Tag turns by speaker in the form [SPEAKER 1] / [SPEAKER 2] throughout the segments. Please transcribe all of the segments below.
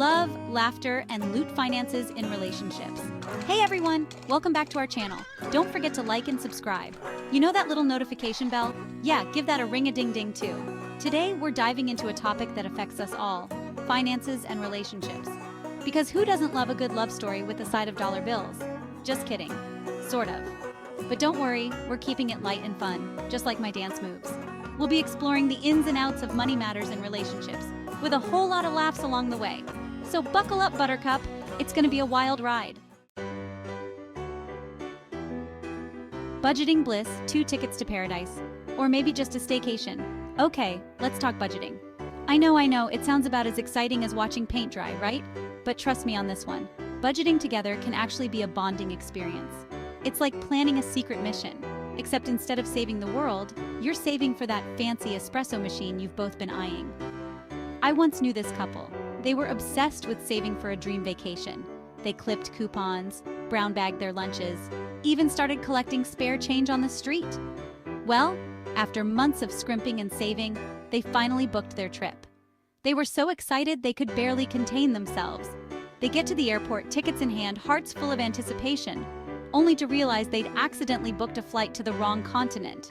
[SPEAKER 1] love, laughter, and loot finances in relationships. Hey everyone, welcome back to our channel. Don't forget to like and subscribe. You know that little notification bell? Yeah, give that a ring-a-ding-ding too. Today, we're diving into a topic that affects us all, finances and relationships. Because who doesn't love a good love story with a side of dollar bills? Just kidding. Sort of. But don't worry, we're keeping it light and fun, just like my dance moves. We'll be exploring the ins and outs of money matters in relationships, with a whole lot of laughs along the way. So buckle up, Buttercup. It's gonna be a wild ride. Budgeting bliss, 2 tickets to paradise. Or maybe just a staycation. Okay, let's talk budgeting. I know, it sounds about as exciting as watching paint dry, right? But trust me on this one. Budgeting together can actually be a bonding experience. It's like planning a secret mission, except instead of saving the world, you're saving for that fancy espresso machine you've both been eyeing. I once knew this couple. They were obsessed with saving for a dream vacation. They clipped coupons, brown bagged their lunches, even started collecting spare change on the street. Well, after months of scrimping and saving, they finally booked their trip. They were so excited they could barely contain themselves. They get to the airport, tickets in hand, hearts full of anticipation, only to realize they'd accidentally booked a flight to the wrong continent.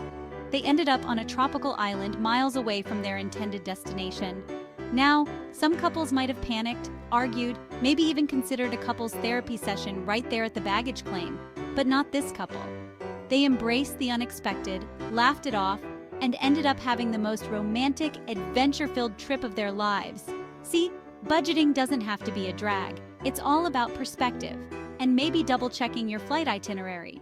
[SPEAKER 1] They ended up on a tropical island miles away from their intended destination. Now, some couples might have panicked, argued, maybe even considered a couples therapy session right there at the baggage claim, but not this couple. They embraced the unexpected, laughed it off, and ended up having the most romantic, adventure-filled trip of their lives. See, budgeting doesn't have to be a drag. It's all about perspective, and maybe double-checking your flight itinerary.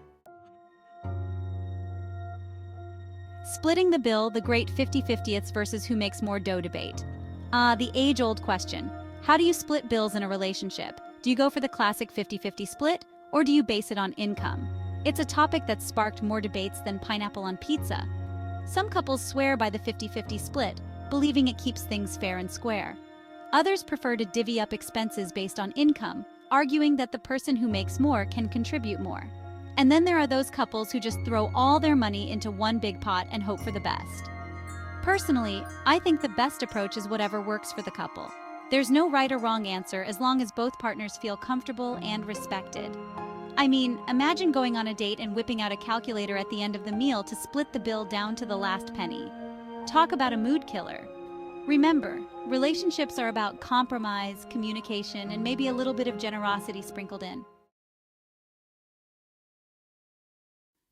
[SPEAKER 1] Splitting the bill, the great 50-50ths versus who makes more dough debate. The age-old question. How do you split bills in a relationship? Do you go for the classic 50-50 split, or do you base it on income? It's a topic that's sparked more debates than pineapple on pizza. Some couples swear by the 50-50 split, believing it keeps things fair and square. Others prefer to divvy up expenses based on income, arguing that the person who makes more can contribute more. And then there are those couples who just throw all their money into one big pot and hope for the best. Personally, I think the best approach is whatever works for the couple. There's no right or wrong answer as long as both partners feel comfortable and respected. I mean, imagine going on a date and whipping out a calculator at the end of the meal to split the bill down to the last penny. Talk about a mood killer. Remember, relationships are about compromise, communication, and maybe a little bit of generosity sprinkled in.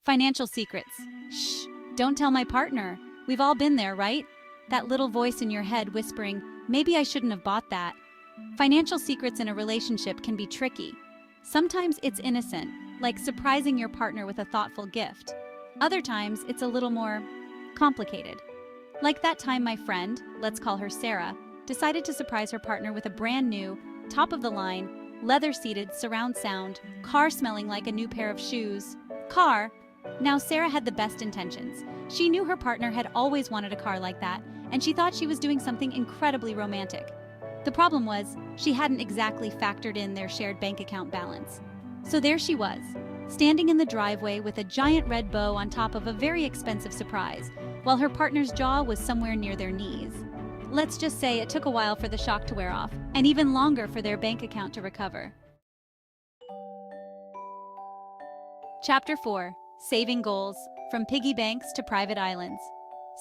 [SPEAKER 1] Financial secrets. Shh, don't tell my partner. We've all been there, right? That little voice in your head whispering, maybe I shouldn't have bought that. Financial secrets in a relationship can be tricky. Sometimes it's innocent, like surprising your partner with a thoughtful gift. Other times, it's a little more complicated. Like that time my friend, let's call her Sarah, decided to surprise her partner with a brand new, top-of-the-line, leather-seated surround sound, car smelling like a new pair of shoes. Now Sarah had the best intentions. She knew her partner had always wanted a car like that, and she thought she was doing something incredibly romantic. The problem was, she hadn't exactly factored in their shared bank account balance. So there she was, standing in the driveway with a giant red bow on top of a very expensive surprise, while her partner's jaw was somewhere near their knees. Let's just say it took a while for the shock to wear off, and even longer for their bank account to recover. Chapter 4. Saving Goals. From piggy banks to private islands.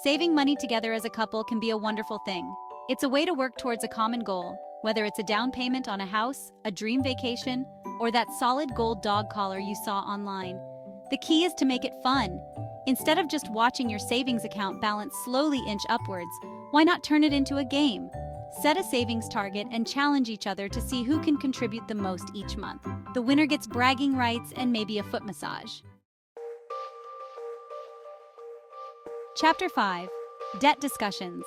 [SPEAKER 1] Saving money together as a couple can be a wonderful thing. It's a way to work towards a common goal, whether it's a down payment on a house, a dream vacation, or that solid gold dog collar you saw online. The key is to make it fun. Instead of just watching your savings account balance slowly inch upwards, why not turn it into a game? Set a savings target and challenge each other to see who can contribute the most each month. The winner gets bragging rights and maybe a foot massage. Chapter 5. Debt Discussions.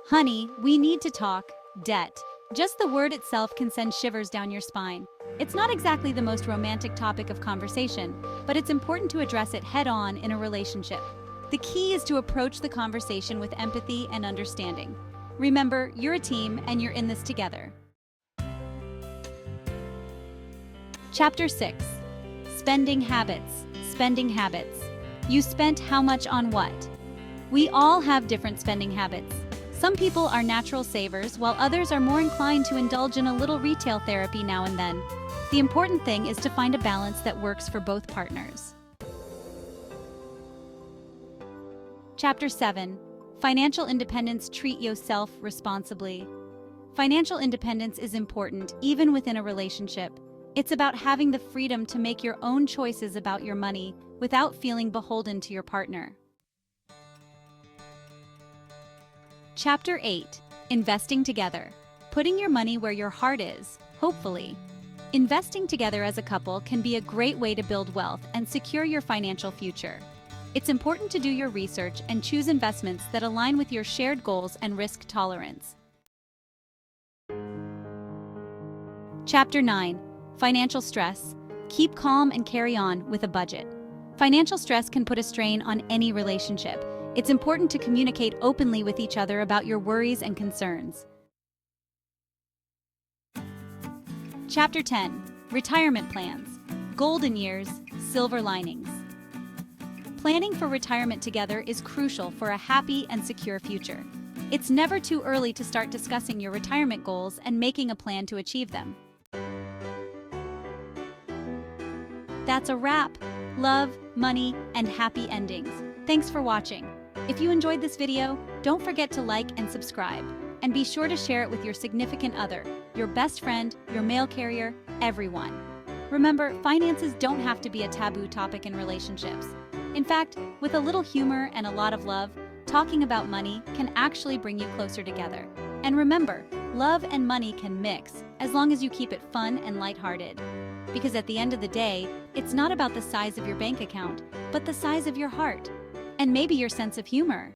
[SPEAKER 1] Honey, we need to talk debt. Just the word itself can send shivers down your spine. It's not exactly the most romantic topic of conversation, but it's important to address it head-on in a relationship. The key is to approach the conversation with empathy and understanding. Remember, you're a team and you're in this together. Chapter 6. Spending habits. Spending habits. You spent how much on what? We all have different spending habits. Some people are natural savers, while others are more inclined to indulge in a little retail therapy now and then. The important thing is to find a balance that works for both partners. Chapter 7. Financial Independence. Treat yourself responsibly. Financial independence is important even within a relationship. It's about having the freedom to make your own choices about your money without feeling beholden to your partner. Chapter 8. Investing together. Putting your money where your heart is, hopefully. Investing together as a couple can be a great way to build wealth and secure your financial future. It's important to do your research and choose investments that align with your shared goals and risk tolerance. Chapter 9. Financial stress. Keep calm and carry on with a budget. Financial stress can put a strain on any relationship. It's important to communicate openly with each other about your worries and concerns. Chapter 10. Retirement plans. Golden years, silver linings. Planning for retirement together is crucial for a happy and secure future. It's never too early to start discussing your retirement goals and making a plan to achieve them. That's a wrap. Love, money, and happy endings. Thanks for watching. If you enjoyed this video, don't forget to like and subscribe. And be sure to share it with your significant other, your best friend, your mail carrier, everyone. Remember, finances don't have to be a taboo topic in relationships. In fact, with a little humor and a lot of love, talking about money can actually bring you closer together. And remember, love and money can mix as long as you keep it fun and lighthearted. Because at the end of the day, it's not about the size of your bank account, but the size of your heart. And maybe your sense of humor.